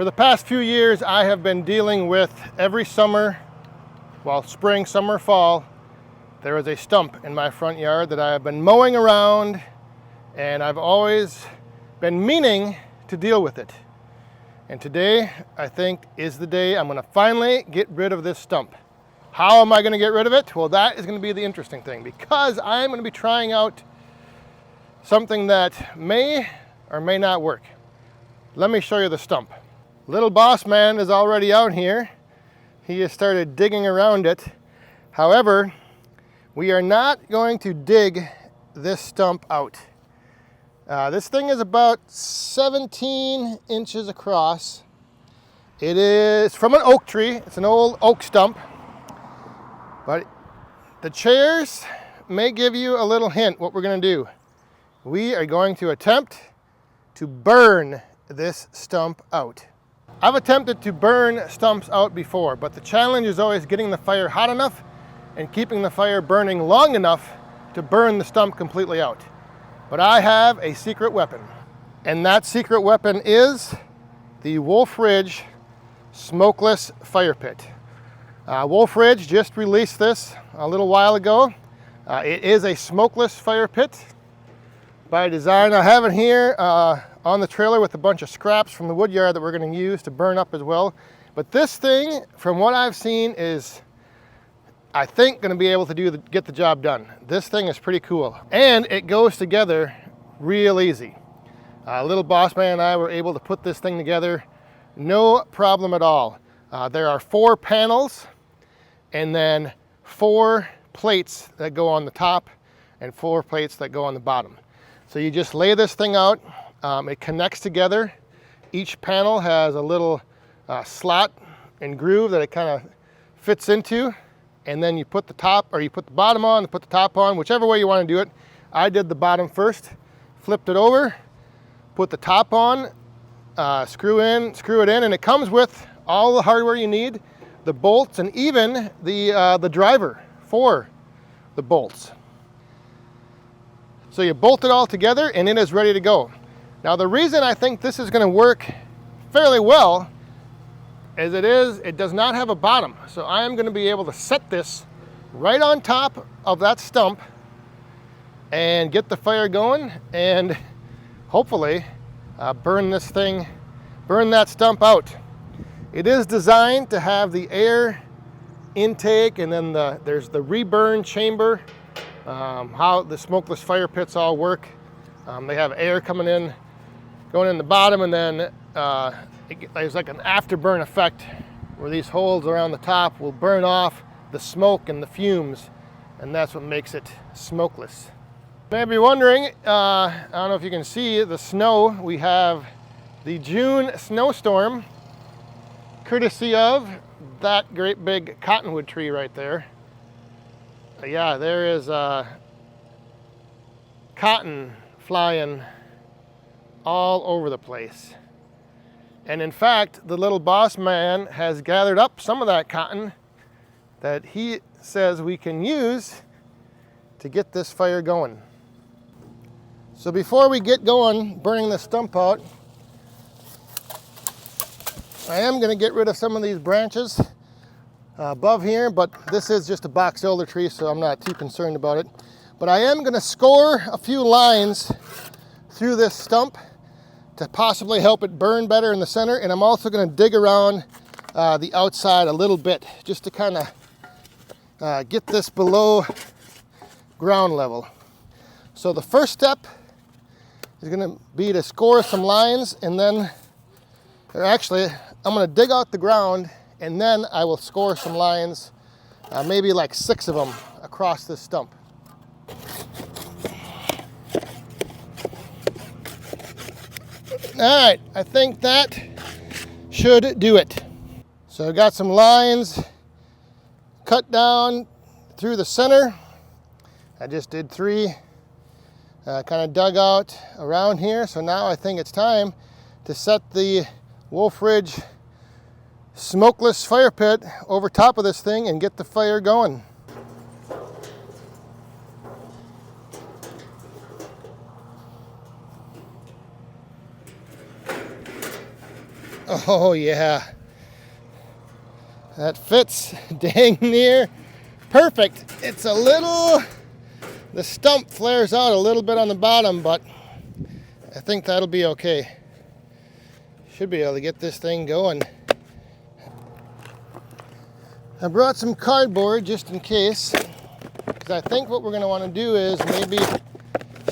For the past few years, I have been dealing with every summer, well, spring, summer, fall, there is a stump in my front yard that I have been mowing around, and I've always been meaning to deal with it. And today, I think, is the day I'm gonna finally get rid of this stump. How am I gonna get rid of it? Well, that is gonna be the interesting thing, because I'm gonna be trying out something that may or may not work. Let me show you the stump. Little boss man is already out here. He has started digging around it. However, we are not going to dig this stump out. This thing is about 17 inches across. It is from an oak tree. It's an old oak stump. But the chairs may give you a little hint what we're going to do. We are going to attempt to burn this stump out. I've attempted to burn stumps out before, but the challenge is always getting the fire hot enough and keeping the fire burning long enough to burn the stump completely out. But I have a secret weapon, and that secret weapon is the Wolf Ridge Smokeless Fire Pit. Wolf Ridge just released this a little while ago. It is a smokeless fire pit by design. I have it here on the trailer with a bunch of scraps from the wood yard that we're going to use to burn up as well. But this thing, from what I've seen, is, I think, going to be able to get the job done. This thing is pretty cool, and it goes together real easy. Little boss man and I were able to put this thing together, no problem at all. There are 4 panels, and then 4 plates that go on the top, and 4 plates that go on the bottom. So you just lay this thing out. It connects together. Each panel has a little slot and groove that it kind of fits into, and then you put the top, or you put the bottom on, put the top on, whichever way you want to do it. I did the bottom first, flipped it over, put the top on, screw it in, and it comes with all the hardware you need, the bolts, and even the driver for the bolts. So you bolt it all together, and it is ready to go. Now, the reason I think this is going to work fairly well as it does not have a bottom. So I am going to be able to set this right on top of that stump and get the fire going, and hopefully burn that stump out. It is designed to have the air intake, and then there's the reburn chamber. How the smokeless fire pits all work. They have air coming in, going in the bottom, and then there's like an afterburn effect where these holes around the top will burn off the smoke and the fumes, and that's what makes it smokeless. You may be wondering, I don't know if you can see the snow. We have the June snowstorm, courtesy of that great big cottonwood tree right there. Yeah, there is cotton flying all over the place. And in fact, the little boss man has gathered up some of that cotton that he says we can use to get this fire going. So before we get going, burning the stump out, I am going to get rid of some of these branches above here, but this is just a box elder tree, so I'm not too concerned about it. But I am going to score a few lines through this stump to possibly help it burn better in the center, and I'm also going to dig around the outside a little bit just to kind of get this below ground level. So the first step is going to be to score some lines, and then, or actually, I'm going to dig out the ground, and then I will score some lines, maybe like 6 of them across this stump. All right, I think that should do it. So I got some lines cut down through the center. I just did 3, kind of dug out around here. So now I think it's time to set the Wolf Ridge Smokeless Fire Pit over top of this thing and get the fire going. Oh yeah, that fits dang near perfect. It's a little, the stump flares out a little bit on the bottom, but I think that'll be okay. Should be able to get this thing going. I brought some cardboard just in case, because I think what we're going to want to do is maybe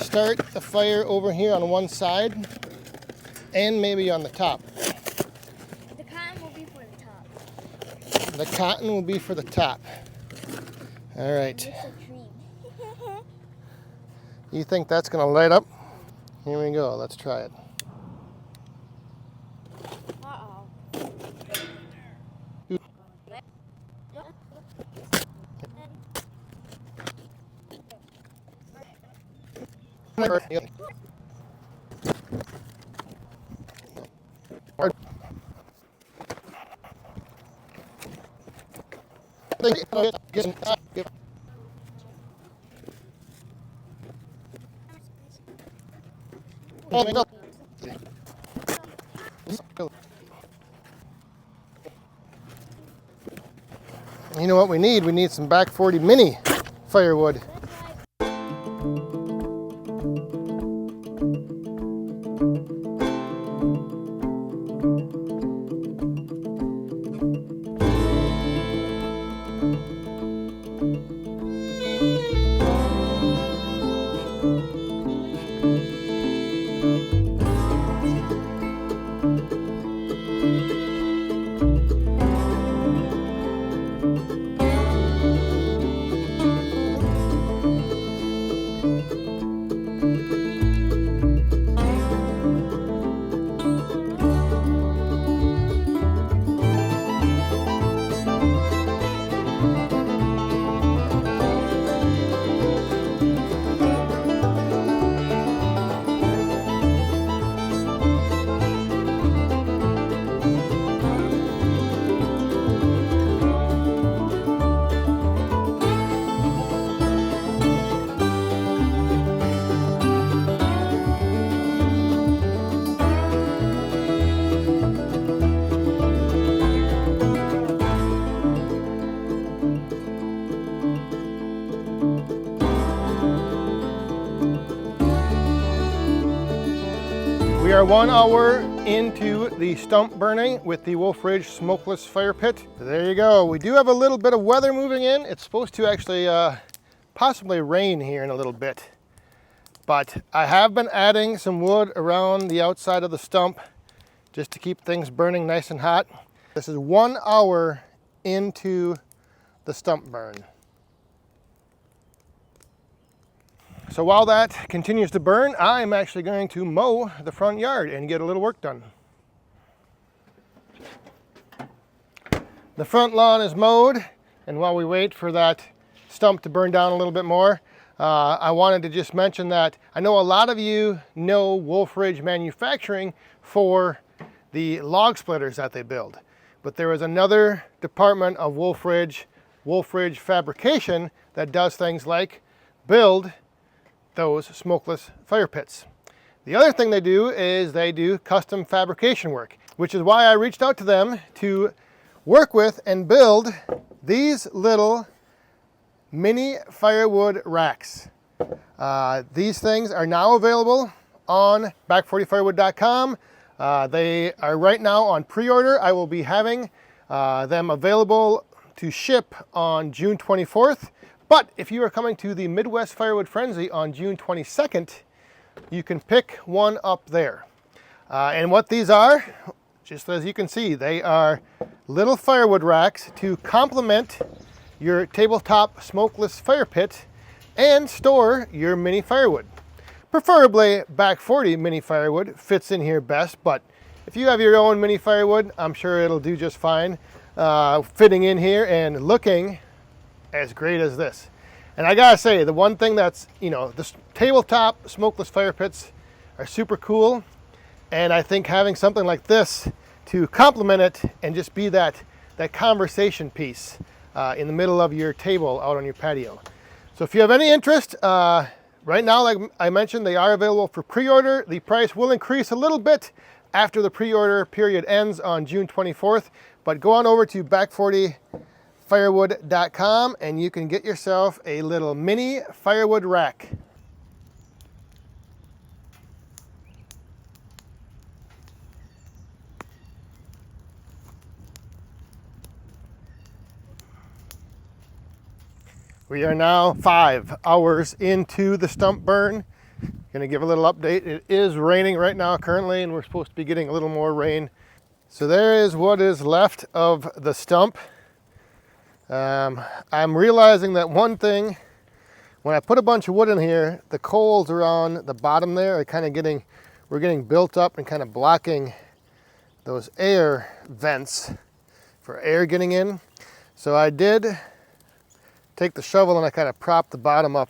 start the fire over here on one side and maybe on the top. The cotton will be for the top. The cotton will be for the top. All right. You think that's going to light up? Here we go. Let's try it. Uh-oh. You know what we need? We need some back 40 mini firewood. We are 1 hour into the stump burning with the Wolf Ridge Smokeless fire pit. There you go. We do have a little bit of weather moving in. It's supposed to actually possibly rain here in a little bit. But I have been adding some wood around the outside of the stump just to keep things burning nice and hot. This is 1 hour into the stump burn. So while that continues to burn, I'm actually going to mow the front yard and get a little work done. The front lawn is mowed, and while we wait for that stump to burn down a little bit more, I wanted to just mention that I know a lot of you know Wolf Ridge Manufacturing for the log splitters that they build. But there is another department of Wolf Ridge Fabrication, that does things like build those smokeless fire pits. The other thing they do is they do custom fabrication work, which is why I reached out to them to work with and build these little mini firewood racks. These things are now available on back40firewood.com. They are right now on pre-order. I will be having them available to ship on June 24th. But if you are coming to the Midwest Firewood Frenzy on June 22nd, you can pick one up there. And what these are, just as you can see, they are little firewood racks to complement your tabletop smokeless fire pit and store your mini firewood. Preferably back 40 mini firewood fits in here best, but if you have your own mini firewood, I'm sure it'll do just fine fitting in here and looking as great as this. And I gotta say, the one thing that's, you know, the tabletop smokeless fire pits are super cool, and I think having something like this to complement it and just be that conversation piece in the middle of your table out on your patio. So if you have any interest, right now, like I mentioned, they are available for pre-order. The price will increase a little bit after the pre-order period ends on June 24th. But go on over to back40firewood.com and you can get yourself a little mini firewood rack. We are now 5 hours into the stump burn. Going to give a little update. It is raining right now currently, and we're supposed to be getting a little more rain. So there is what is left of the stump. I'm realizing that one thing, when I put a bunch of wood in here, the coals around the bottom there are kind of we're getting built up and kind of blocking those air vents for air getting in. So I did take the shovel and I kind of propped the bottom up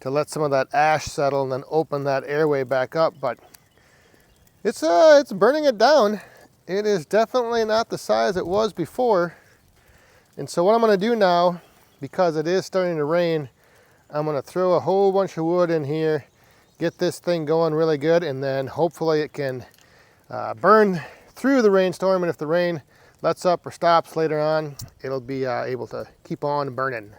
to let some of that ash settle and then open that airway back up. But it's burning it down. It is definitely not the size it was before. And so what I'm going to do now, because it is starting to rain, I'm going to throw a whole bunch of wood in here, get this thing going really good, and then hopefully it can burn through the rainstorm. And if the rain lets up or stops later on, it'll be able to keep on burning.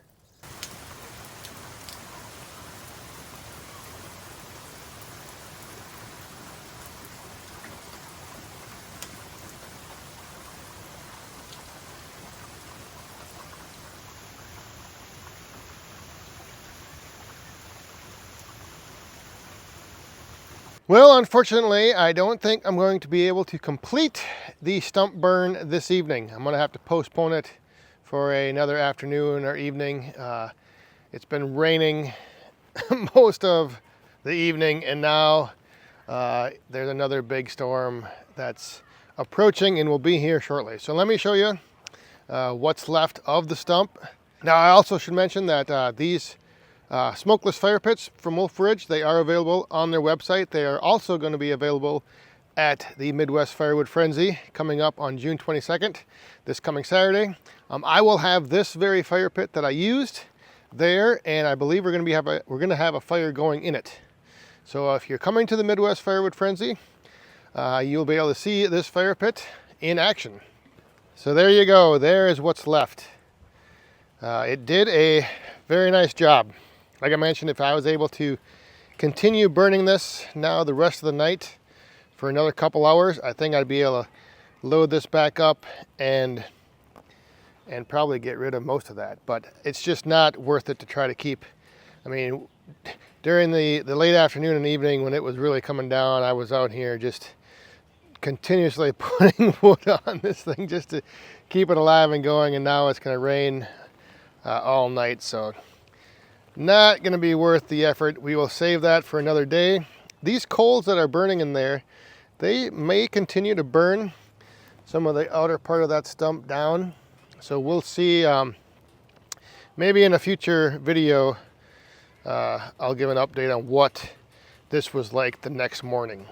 Well, unfortunately, I don't think I'm going to be able to complete the stump burn this evening. I'm going to have to postpone it for another afternoon or evening. It's been raining most of the evening, and now there's another big storm that's approaching and will be here shortly. So let me show you what's left of the stump. Now, I also should mention that these smokeless fire pits from Wolf Ridge, they are available on their website. They are also going to be available at the Midwest Firewood Frenzy coming up on June 22nd, this coming Saturday. I will have this very fire pit that I used there, and I believe we're going to have a fire going in it. So if you're coming to the Midwest Firewood Frenzy, you'll be able to see this fire pit in action. So there you go. There is what's left. It did a very nice job. Like I mentioned, if I was able to continue burning this now the rest of the night for another couple hours, I think I'd be able to load this back up and probably get rid of most of that. But it's just not worth it to try to keep. I mean, during the late afternoon and evening when it was really coming down, I was out here just continuously putting wood on this thing just to keep it alive and going, and now it's going to rain all night, so not going to be worth the effort. We will save that for another day. These coals that are burning in there, they may continue to burn some of the outer part of that stump down. So we'll see. Maybe in a future video, I'll give an update on what this was like the next morning.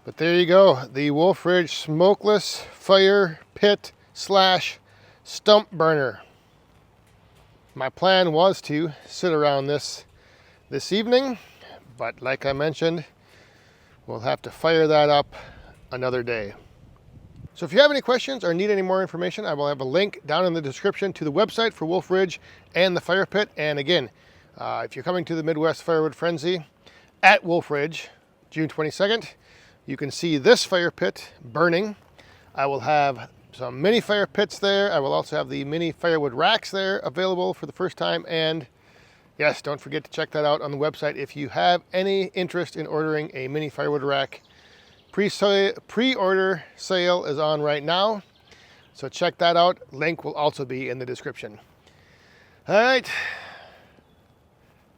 But there you go, the Wolf Ridge Smokeless Fire Pit / Stump Burner. My plan was to sit around this evening, but like I mentioned, we'll have to fire that up another day. So if you have any questions or need any more information, I will have a link down in the description to the website for Wolf Ridge and the fire pit. And again, if you're coming to the Midwest Firewood Frenzy at Wolf Ridge, June 22nd, you can see this fire pit burning. I will have some mini fire pits there. I will also have the mini firewood racks there available for the first time. And yes, don't forget to check that out on the website if you have any interest in ordering a mini firewood rack. Pre-order sale is on right now, so check that out. Link will also be in the description. All right,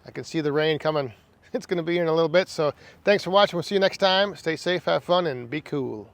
I can see the rain coming. It's going to be here in a little bit, so thanks for watching. We'll see you next time. Stay safe, have fun, and be cool.